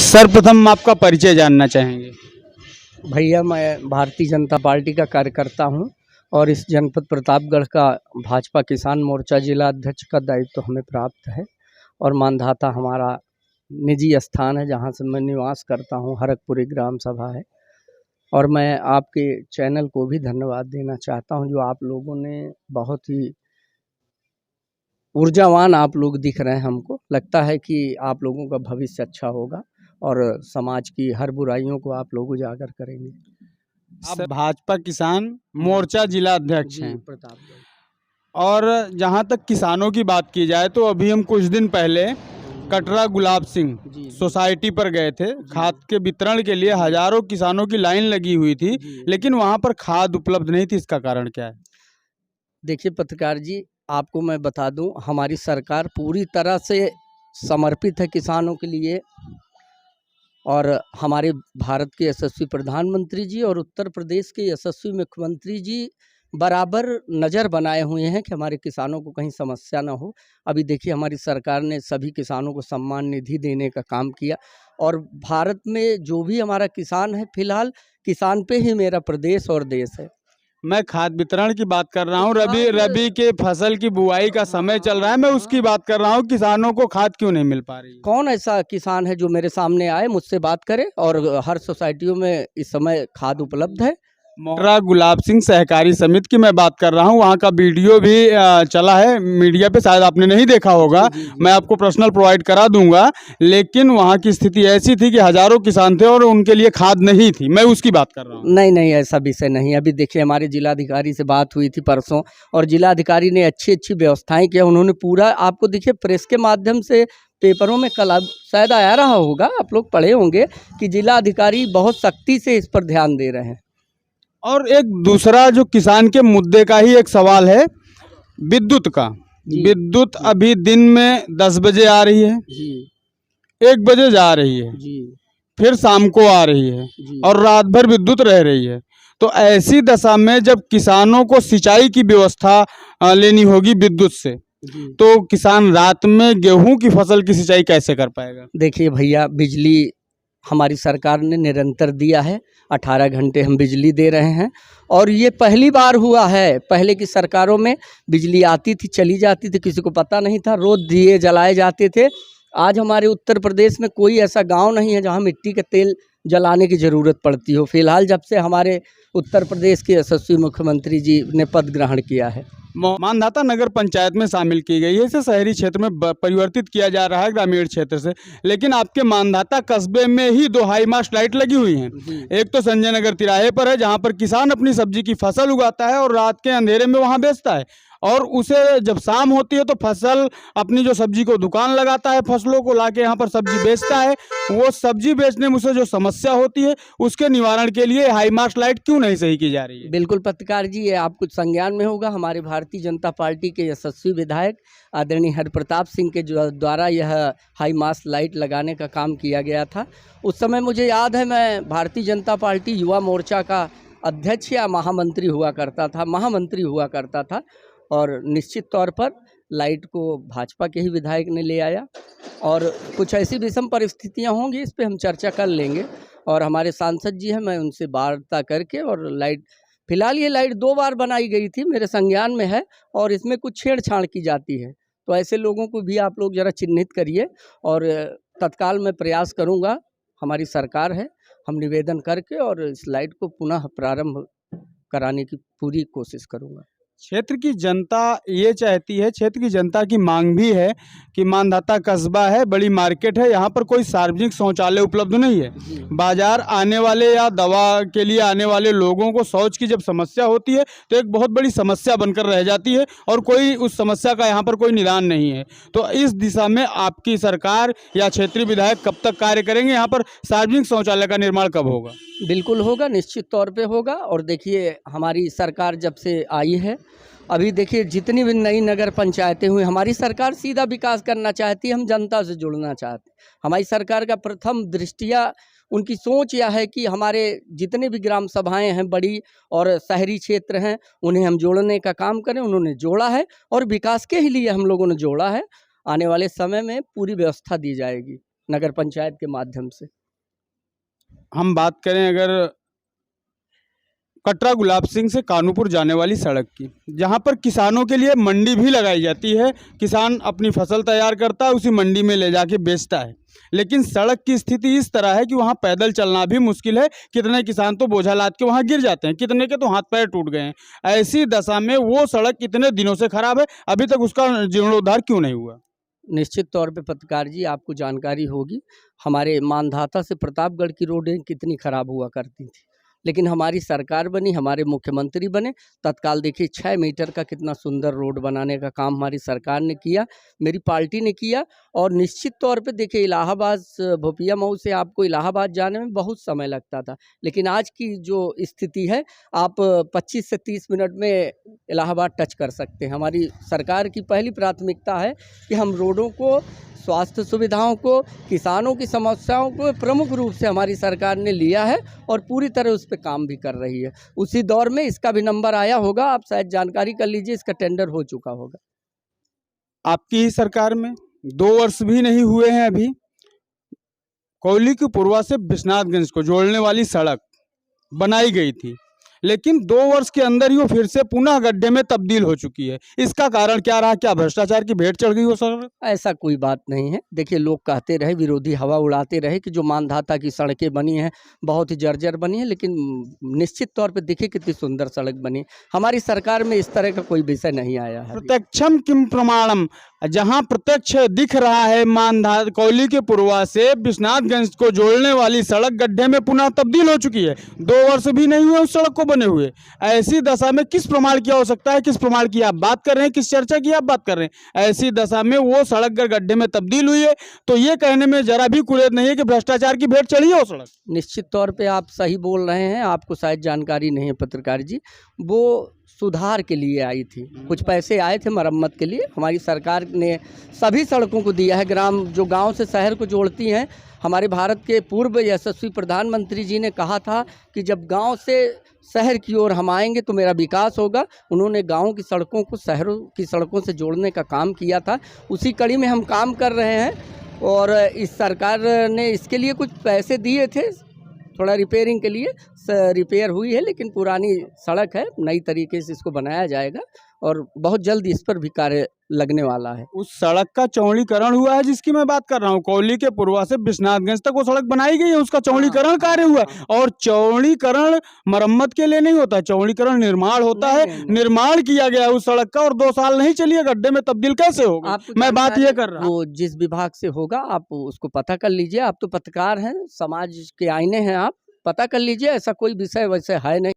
सर्वप्रथम आपका परिचय जानना चाहेंगे। भैया मैं भारतीय जनता पार्टी का कार्यकर्ता हूं और इस जनपद प्रतापगढ़ का भाजपा किसान मोर्चा जिला अध्यक्ष का दायित्व तो हमें प्राप्त है। और मानधाता हमारा निजी स्थान है जहां से मैं निवास करता हूं, हरकपुरी ग्राम सभा है। और मैं आपके चैनल को भी धन्यवाद देना चाहता हूं, जो आप लोगों ने बहुत ही ऊर्जावान आप लोग दिख रहे हैं। हमको लगता है कि आप लोगों का भविष्य अच्छा होगा और समाज की हर बुराइयों को आप लोग उजागर करेंगे। आप भाजपा किसान मोर्चा जिला अध्यक्ष हैं प्रतापगढ़। और जहां तक किसानों की बात की जाए तो अभी हम कुछ दिन पहले कटरा गुलाब सिंह सोसाइटी पर गए थे। खाद के वितरण के लिए हजारों किसानों की लाइन लगी हुई थी, लेकिन वहां पर खाद उपलब्ध नहीं थी। इसका कारण क्या है? देखिए पत्रकार जी, आपको मैं बता दूं, हमारी सरकार पूरी तरह से समर्पित है किसानों के लिए। और हमारे भारत के यशस्वी प्रधानमंत्री जी और उत्तर प्रदेश के यशस्वी मुख्यमंत्री जी बराबर नज़र बनाए हुए हैं कि हमारे किसानों को कहीं समस्या ना हो। अभी देखिए हमारी सरकार ने सभी किसानों को सम्मान निधि देने का काम किया। और भारत में जो भी हमारा किसान है, फिलहाल किसान पे ही मेरा प्रदेश और देश है। मैं खाद वितरण की बात कर रहा हूँ। रबी के फसल की बुआई का समय चल रहा है, मैं उसकी बात कर रहा हूँ। किसानों को खाद क्यों नहीं मिल पा रही है? कौन ऐसा किसान है जो मेरे सामने आए, मुझसे बात करे? और हर सोसाइटियों में इस समय खाद उपलब्ध है। कटरा गुलाब सिंह सहकारी समिति की मैं बात कर रहा हूं। वहां का वीडियो भी चला है मीडिया पे, शायद आपने नहीं देखा होगा। मैं आपको पर्सनल प्रोवाइड करा दूंगा। लेकिन वहां की स्थिति ऐसी थी कि हजारों किसान थे और उनके लिए खाद नहीं थी। मैं उसकी बात कर रहा हूं। नहीं, ऐसा विषय नहीं। अभी देखिए हमारे जिलाधिकारी से बात हुई थी परसों, और जिलाधिकारी ने अच्छी व्यवस्थाएं किया। उन्होंने पूरा, आपको देखिए प्रेस के माध्यम से पेपरों में कल शायद आया रहा होगा, आप लोग पढ़े होंगे कि जिलाधिकारी बहुत सख्ती से इस पर ध्यान दे रहे हैं। और एक दूसरा जो किसान के मुद्दे का ही एक सवाल है, विद्युत का। विद्युत अभी दिन में 10 बजे आ रही है, 1 बजे जा रही है, फिर शाम को आ रही है और रात भर विद्युत रह रही है। तो ऐसी दशा में जब किसानों को सिंचाई की व्यवस्था लेनी होगी विद्युत से, तो किसान रात में गेहूं की फसल की सिंचाई कैसे कर पाएगा? देखिए भैया, बिजली हमारी सरकार ने निरंतर दिया है। 18 घंटे हम बिजली दे रहे हैं और ये पहली बार हुआ है। पहले की सरकारों में बिजली आती थी, चली जाती थी, किसी को पता नहीं था, रोज दिए जलाए जाते थे। आज हमारे उत्तर प्रदेश में कोई ऐसा गांव नहीं है जहां मिट्टी का तेल जलाने की ज़रूरत पड़ती हो। फिलहाल जब से हमारे उत्तर प्रदेश के यशस्वी मुख्यमंत्री जी ने पद ग्रहण किया है। मानधाता नगर पंचायत में शामिल की गई है। इसे शहरी क्षेत्र में परिवर्तित किया जा रहा है ग्रामीण क्षेत्र से। लेकिन आपके मानधाता कस्बे में ही 2 हाई मास्ट लाइट लगी हुई हैं। एक तो संजय नगर तिराहे पर है, जहां पर किसान अपनी सब्जी की फसल उगाता है और रात के अंधेरे में वहां बेचता है, और उसे जब शाम होती है तो फसल अपनी जो सब्जी को दुकान लगाता है, फसलों को लाके यहाँ पर सब्जी बेचता है। वो सब्जी बेचने में उसे जो समस्या होती है, उसके निवारण के लिए हाई मास्ट लाइट क्यों नहीं सही की जा रही है? बिल्कुल पत्रकार जी, ये आपको संज्ञान में होगा। हमारे भारतीय जनता पार्टी के यशस्वी विधायक आदरणीय हरप्रताप सिंह के द्वारा यह हाई मास्ट लाइट लगाने का काम किया गया था। उस समय मुझे याद है, मैं भारतीय जनता पार्टी युवा मोर्चा का अध्यक्ष या महामंत्री हुआ करता था। और निश्चित तौर पर लाइट को भाजपा के ही विधायक ने ले आया। और कुछ ऐसी विषम परिस्थितियां होंगी, इस पे हम चर्चा कर लेंगे। और हमारे सांसद जी हैं, मैं उनसे वार्ता करके, और लाइट फिलहाल ये लाइट 2 बार बनाई गई थी, मेरे संज्ञान में है। और इसमें कुछ छेड़छाड़ की जाती है, तो ऐसे लोगों को भी आप लोग ज़रा चिन्हित करिए और तत्काल मैं प्रयास करूँगा। हमारी सरकार है, हम निवेदन करके और इस लाइट को पुनः प्रारंभ कराने की पूरी कोशिश करूँगा। क्षेत्र की जनता ये चाहती है, क्षेत्र की जनता की मांग भी है कि मानधाता कस्बा है, बड़ी मार्केट है, यहाँ पर कोई सार्वजनिक शौचालय उपलब्ध नहीं है। बाजार आने वाले या दवा के लिए आने वाले लोगों को शौच की जब समस्या होती है तो एक बहुत बड़ी समस्या बनकर रह जाती है और कोई उस समस्या का यहाँ पर कोई निदान नहीं है। तो इस दिशा में आपकी सरकार या क्षेत्रीय विधायक कब तक कार्य करेंगे? यहाँ पर सार्वजनिक शौचालय का निर्माण कब होगा? बिल्कुल होगा, निश्चित तौर पे होगा। और देखिए हमारी सरकार जब से आई है, अभी देखिए जितनी भी नई नगर पंचायतें हुई, हमारी सरकार सीधा विकास करना चाहती है, हम जनता से जुड़ना चाहते हैं। हमारी सरकार का प्रथम दृष्टिया उनकी सोच यह है कि हमारे जितने भी ग्राम सभाएं हैं बड़ी और शहरी क्षेत्र हैं, उन्हें हम जोड़ने का काम करें। उन्होंने जोड़ा है और विकास के ही लिए हम लोगों ने जोड़ा है। आने वाले समय में पूरी व्यवस्था दी जाएगी। नगर पंचायत के माध्यम से। हम बात करें अगर कटरा गुलाब सिंह से कानूपुर जाने वाली सड़क की, जहां पर किसानों के लिए मंडी भी लगाई जाती है, किसान अपनी फसल तैयार करता है, उसी मंडी में ले जाके बेचता है, लेकिन सड़क की स्थिति इस तरह है कि वहां पैदल चलना भी मुश्किल है। कितने किसान तो बोझा लाद के वहां गिर जाते हैं, कितने के तो हाथ पैर टूट गए हैं। ऐसी दशा में वो सड़क इतने दिनों से खराब है, अभी तक उसका जीर्णोद्धार क्यों नहीं हुआ? निश्चित तौर पे पत्रकार जी, आपको जानकारी होगी, हमारे मानधाता से प्रतापगढ़ की रोडें कितनी खराब हुआ करती थी, लेकिन हमारी सरकार बनी, हमारे मुख्यमंत्री बने, तत्काल देखिए 6 मीटर का कितना सुंदर रोड बनाने का काम हमारी सरकार ने किया, मेरी पार्टी ने किया। और निश्चित तौर पे देखिए, इलाहाबाद भोपिया मऊ से आपको इलाहाबाद जाने में बहुत समय लगता था, लेकिन आज की जो स्थिति है, आप 25 से 30 मिनट में इलाहाबाद टच कर सकते हैं। हमारी सरकार की पहली प्राथमिकता है कि हम रोडों को, स्वास्थ्य सुविधाओं को, किसानों की समस्याओं को प्रमुख रूप से हमारी सरकार ने लिया है और पूरी तरह उस पर काम भी कर रही है। उसी दौर में इसका भी नंबर आया होगा, आप शायद जानकारी कर लीजिए, इसका टेंडर हो चुका होगा। आपकी ही सरकार में 2 वर्ष भी नहीं हुए हैं अभी, कोयली की पुरवा से विश्वनाथगंज को जोड़ने वाली सड़क बनाई गई थी, लेकिन 2 वर्ष के अंदर ही वो फिर से पुनः गड्ढे में तब्दील हो चुकी है। इसका कारण क्या रहा? क्या भ्रष्टाचार की भेंट चढ़ गई हो सर? ऐसा कोई बात नहीं है। देखिए, लोग कहते रहे, विरोधी हवा उड़ाते रहे कि जो मानधाता की सड़कें बनी हैं बहुत ही जर्जर बनी है, लेकिन निश्चित तौर पे देखिए कितनी सुंदर सड़क बनी। हमारी सरकार में इस तरह का कोई विषय नहीं आया है। प्रत्यक्षम किम प्रमाणम, जहां प्रत्यक्ष दिख रहा है, कोयली के पुरवा से विश्वनाथगंज को जोड़ने वाली सड़क गड्ढे में पुनः तब्दील हो चुकी है। 2 वर्ष भी नहीं हुए उस सड़क को बने हुए। ऐसी दशा में किस प्रमाण की हो सकता है? किस प्रमाण की आप बात कर रहे हैं? किस चर्चा की आप बात कर रहे हैं? ऐसी दशा में वो सड़क अगर गड्ढे में तब्दील हुई है तो ये कहने में जरा भी कुरेद नहीं है कि भ्रष्टाचार की भेंट चढ़ी है वो सड़क। निश्चित तौर पे आप सही बोल रहे हैं, आपको शायद जानकारी नहीं है पत्रकार जी, वो सुधार के लिए आई थी, कुछ पैसे आए थे मरम्मत के लिए, हमारी सरकार ने सभी सड़कों को दिया है। जो गांव से शहर को जोड़ती हैं, हमारे भारत के पूर्व यशस्वी प्रधानमंत्री जी ने कहा था कि जब गांव से शहर की ओर हम आएंगे तो मेरा विकास होगा। उन्होंने गाँव की सड़कों को शहरों की सड़कों से जोड़ने का काम किया था, उसी कड़ी में हम काम कर रहे हैं। और इस सरकार ने इसके लिए कुछ पैसे दिए थे, थोड़ा रिपेयरिंग के लिए रिपेयर हुई है, लेकिन पुरानी सड़क है, नई तरीके से इसको बनाया जाएगा और बहुत जल्द इस पर भी कार्य लगने वाला है। उस सड़क का चौड़ीकरण हुआ है जिसकी मैं बात कर रहा हूँ, कोयली के पुरवा से विश्वनाथगंज तक वो सड़क बनाई गई है, उसका चौड़ीकरण कार्य हुआ है। और चौड़ीकरण मरम्मत के लिए नहीं होता, चौड़ीकरण निर्माण होता है। निर्माण किया गया उस सड़क का और 2 साल नहीं चली है, गड्ढे में तब्दील कैसे होगा? मैं बात ये कर रहा हूँ, वो जिस विभाग से होगा आप उसको पता कर लीजिए। आप तो पत्रकार हैं, समाज के आईने हैं, आप पता कर लीजिए, ऐसा कोई विषय वैसे है नहीं।